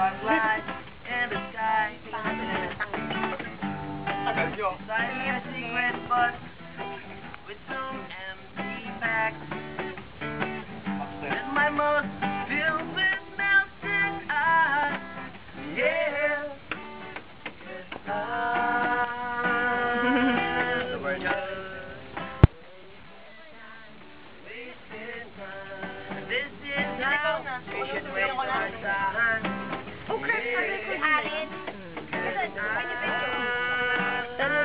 sparklight in the sky. Signing a secret but with some empty bags. With my mouth filled with melted ice. Yeah. This is how we should waste our time. Okay, sabi ko alin. Pero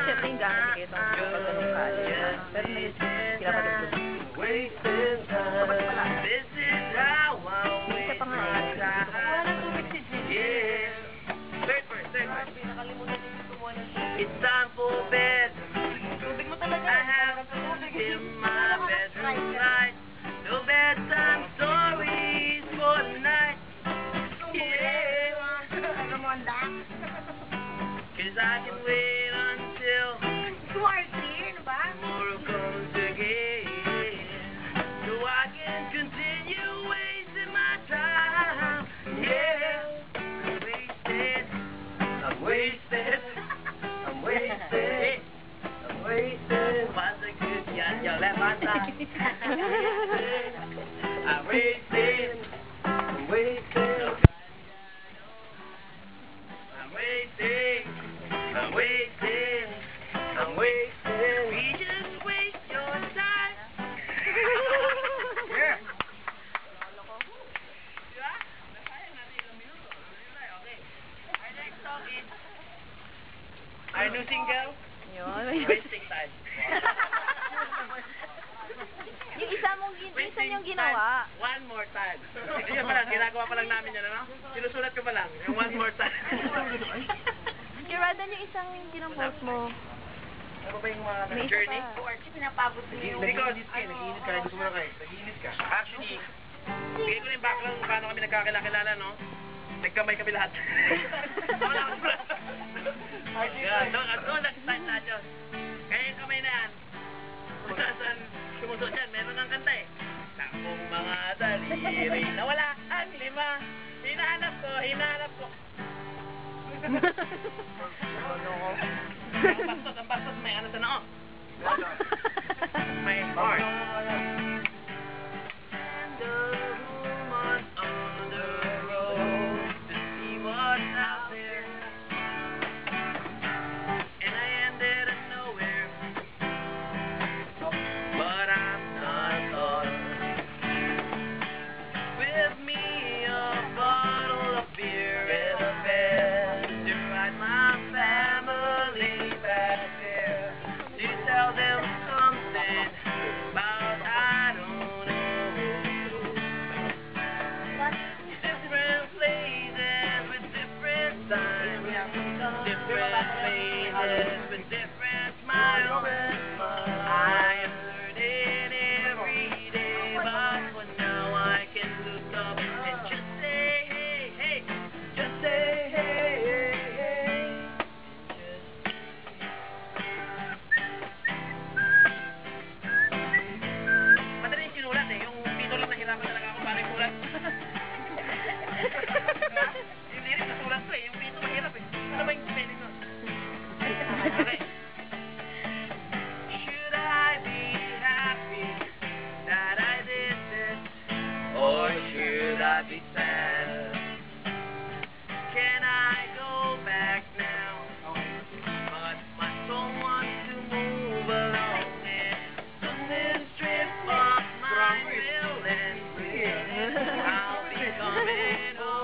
syempre yung gamit ni Kato pag ganun kali. Pero may kinapadugtog. Wasting time. This is how I waste my time. Wala nang tubig si Jim. Yeah. Third verse. It's time for bed. Tubig mo talaga. I have to in my bedroom light. No bedtime stories for tonight. Yeah. Cause I can wait until tomorrow comes again. So I can continue wasting my time. Yeah. I'm wasted. Basta good yan, yung left hand side. I'm wasted. We just waste your time. Yeah. Diba? Nasayang natin ilang minuto. Okay. Our next song is our new single, Wasting Time. Yung isa niyong ginawa. One more time. Ayun pa lang, ginagawa pa lang namin yan, ano? Sinusulat ko pa lang, yung one more time. Kiradan yung isang ginapost mo. Ano ba yung mga May isa journey? pa. Pinapagod mo yung... Nag-iinit ka, gusto mo na kayo. Nag-iinit ka. Actually, bigay ko na yung background kung paano kami nagkakilala, no? Nagkamay kami lahat. Wala akong plan. Doon nag-start na dyan. Kaya yung kamay na yan, kung saan sumusot yan, meron ng kanta eh. Takong mga daliri na wala ang lima. Hinahanap ko. Ang bastos may ano sa noo. May heart. And the woman on the road to see what's out there. And I ended up nowhere, but I'm not lost. With me a bottle of beer and a bed to write my family back there, to tell them something about I don't know. Different places with different times, different faces with different smiles. I am learning every day, but for now I can look up and just say hey, hey, just say hey, hey, hey. Madali yung sinulat eh, yung pito lang nahirapan talaga ako paano yung sulat. Yung lyrics nasulat ko eh, yung pito mahirap eh. Ano ba yung spelling nun? Okay. Should I be happy that I did this, or should I be sad? Can I go back now? But my soul wants to move along, and on this trip of mine will end. I'll be coming home.